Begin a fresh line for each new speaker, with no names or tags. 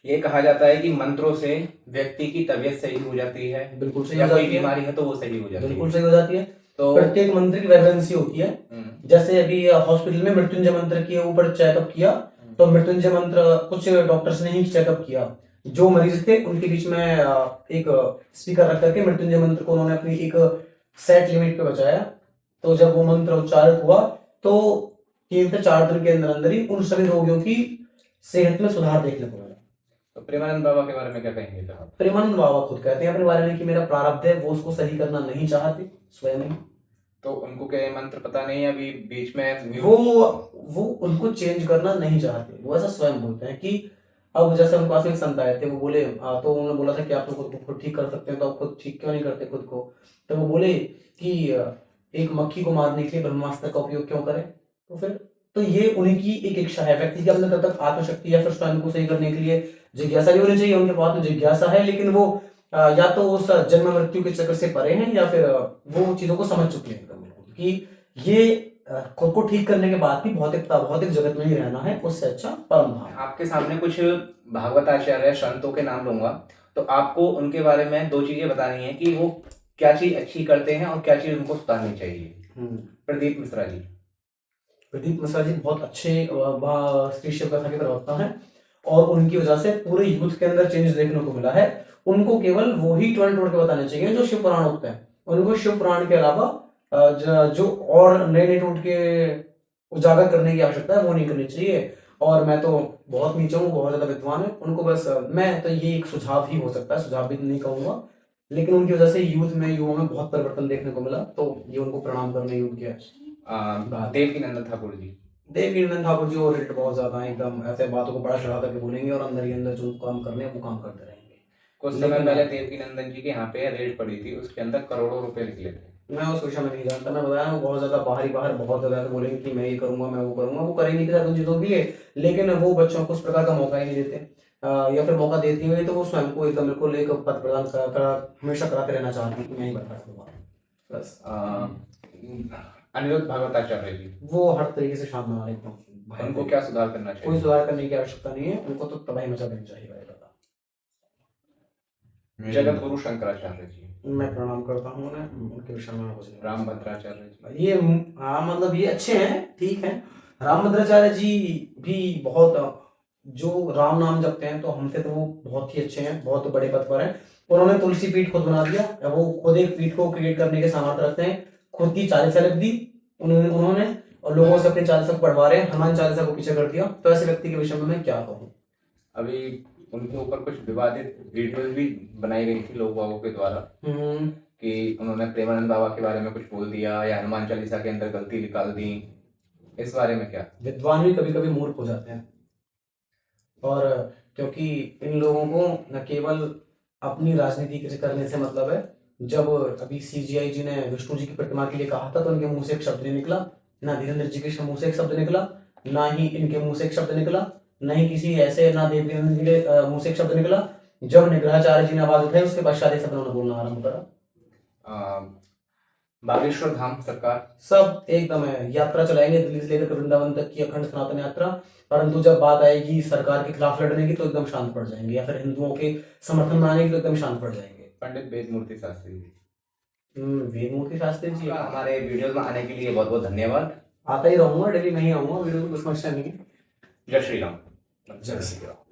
ये कहा जाता है कि मंत्रों से व्यक्ति की तबीयत सही हो जाती है,
बिल्कुल सही
या
हो
कोई
जाती है,
बीमारी है तो वो सही हो जाती
बिल्कुल
है।
सही हो जाती है।
तो
प्रत्येक मंत्र की वैकेंसी होती है। जैसे अभी हॉस्पिटल में मृत्युंजय मंत्र के ऊपर चेकअप किया, तो मृत्युंजय मंत्र कुछ डॉक्टर्स ने ही चेकअप किया। जो मरीज थे उनके बीच में एक स्पीकर रख करके मृत्युंजय मंत्र को उन्होंने अपनी एक सेट लिमिट पे बचाया। तो जब वो मंत्र उच्चारित हुआ तो 3 से 4 दिन के अंदर अंदर ही उन सभी रोगियों की सेहत में सुधार देखने को मिला।
तो प्रेमानंद बाबा के बारे में क्या कहेंगे आप?
प्रेमानंद बाबा खुद कहते हैं अपने बारे में कि मेरा प्रारब्ध है, वो उसको सही करना नहीं चाहते स्वयं ही।
तो उनको क्या ये मंत्र पता नहीं है अभी बीच में
वो उनको चेंज करना नहीं चाहते, वो ऐसा स्वयं बोलते हैं कि अब जैसे उनके पास एक संत आए थे, वो बोले तो उन्होंने बोला था कि आप तो खुद को खुद ठीक कर सकते हैं, तो आप खुद ठीक क्यों नहीं करते खुद को? तो वो बोले कि एक मक्खी को मारने के लिए ब्रह्मास्त्र का उपयोग क्यों करें? तो फिर तो ये उन्हीं की एक इच्छा है, व्यक्ति के अंदर तब तक आत्मशक्ति या फिर स्वयं को सही करने के लिए जिज्ञासा भी होनी चाहिए। उनके पास तो जिज्ञासा है, लेकिन वो या तो उस जन्म मृत्यु के चक्कर से परे हैं, या फिर वो चीजों को समझ चुके हैं कि ये खुद को ठीक करने के बाद भी भौतिक जगत में ही रहना है, उससे अच्छा परम धाम।
आपके सामने कुछ भागवताचार्य संतों के नाम लूंगा, तो आपको उनके बारे में 2 चीजें बतानी है कि वो क्या चीज अच्छी करते हैं और क्या चीज उनको सुधारनी चाहिए। प्रदीप मिश्रा जी।
प्रदीप मिश्रा जी बहुत अच्छे स्त्री शिव कथा के प्रवक्ता हैं, और उनकी वजह से पूरे यूथ के अंदर चेंज देखने को मिला है। उनको केवल वो ही टोल टोल के बताने चाहिए जो शिव पुराण होते हैं। उनको शिव पुराण के अलावा जो और नए नए टोटके उजागर करने की आवश्यकता है वो नहीं करनी चाहिए। और मैं तो बहुत नीचे हूँ, बहुत ज्यादा विद्वान है, उनको बस मैं तो ये एक सुझाव ही हो सकता है, सुझाव भी नहीं कहूंगा, लेकिन उनकी वजह से यूथ में युवाओं में बहुत परिवर्तन देखने को मिला, तो ये उनको प्रणाम करने योग्य है।
देवकीनंदन ठाकुर जी।
देवकीनंदन ठाकुर जी और बहुत ज्यादा एकदम ऐसे बातों को बड़ा चढ़ा करके बोलेंगे, और अंदर ही अंदर जो काम करने हैं वो काम करते रहेंगे।
कुछ समय पहले देवकीनंदन जी के यहाँ पे रेड पड़ी थी, उसके अंदर करोड़ों रुपए निकले थे।
मैं उस विषय में नहीं जानता, मैं बताया वो बहुत ज्यादा बाहर बहुत ज्यादा बोलेंगे कि मैं ये करूंगा, मैं वो करूंगा, वो करेंगे कि उन चीजों के लिए, लेकिन वो बच्चों को उस प्रकार का मौका ही नहीं देते, या फिर मौका देती हुई तो वो स्वयं को एकदम बिल्कुल एक पद प्रदान हमेशा कराते रहना चाहती है कि मैं ही बर्खास्त हुआ बस।
अनिरुद्ध भगवताचार्य जी,
वो हर तरीके से शांत बना लेते हैं।
उनको क्या सुधार करना चाहिए?
कोई सुधार करने की आवश्यकता नहीं है, उनको तो तबाही मचा देनी चाहिए।
जगत गुरु शंकराचार्य जी,
मैं प्रणाम करता हूँ उन्हें, उनके विषय में कुछ
रामभद्राचार्य जी,
ये मतलब ये अच्छे हैं, ठीक है। रामभद्राचार्य जी भी बहुत जो राम नाम जपते हैं, तो हमसे तो वो बहुत ही अच्छे हैं, बहुत बड़े पद पर हैं। उन्होंने तुलसी पीठ खुद बना दिया, वो खुद एक पीठ को क्रिएट करने के सामर्थ्य रखते हैं, खुद की चालीसा लिख दी उन्होंने, और लोगों से अपनी चालीसा को पढ़वा रहे हैं, हनुमान चालीसा को पीछे कर दिया। तो ऐसे व्यक्ति के विषय में मैं क्या कहूँ।
अभी उनके ऊपर कुछ विवादित वीडियोस भी बनाई गई थी लोगों के द्वारा कि उन्होंने प्रेमानंद बाबा के बारे में कुछ बोल दिया या हनुमान चालीसा के अंदर गलती निकाल दी। इस बारे में क्या?
विद्वान भी कभी कभी मूर्ख हो जाते हैं, और क्योंकि इन लोगों को न केवल अपनी राजनीति करने से मतलब है। जब अभी सीजीआई जी ने विष्णु जी की प्रतिमा के लिए कहा था, तो उनके मुंह से एक शब्द नहीं निकला, ना धीरेन्द्र जी के मुंह से एक शब्द निकला, ना ही इनके मुंह से एक शब्द निकला, नहीं किसी ऐसे ना देवकीनंदन जी के मुंह से एक शब्द निकला। जब निग्रहाचार्य जी ने आवाज उठाई, उसके पश्चात ये सब उन्होंने बोलना आरंभ करा।
बागेश्वर धाम सरकार
सब एकदम है, यात्रा चलाएंगे दिल्ली से लेकर वृंदावन तक की अखंड सनातन यात्रा, परंतु जब बात आएगी सरकार के खिलाफ लड़ने की तो एकदम शांत पड़ जाएंगे, या फिर हिंदुओं के समर्थन में आने की तो एकदम शांत पड़ जाएंगे।
पंडित वेदमूर्ति शास्त्री जी,
वेदमूर्ति शास्त्री जी,
हमारे वीडियोस में आने के लिए बहुत बहुत धन्यवाद।
आता ही रहूंगा, डेली नहीं आऊंगा, वीडियो को कुछ समस्या नहीं है।
जय श्री राम।
जय श्री राम।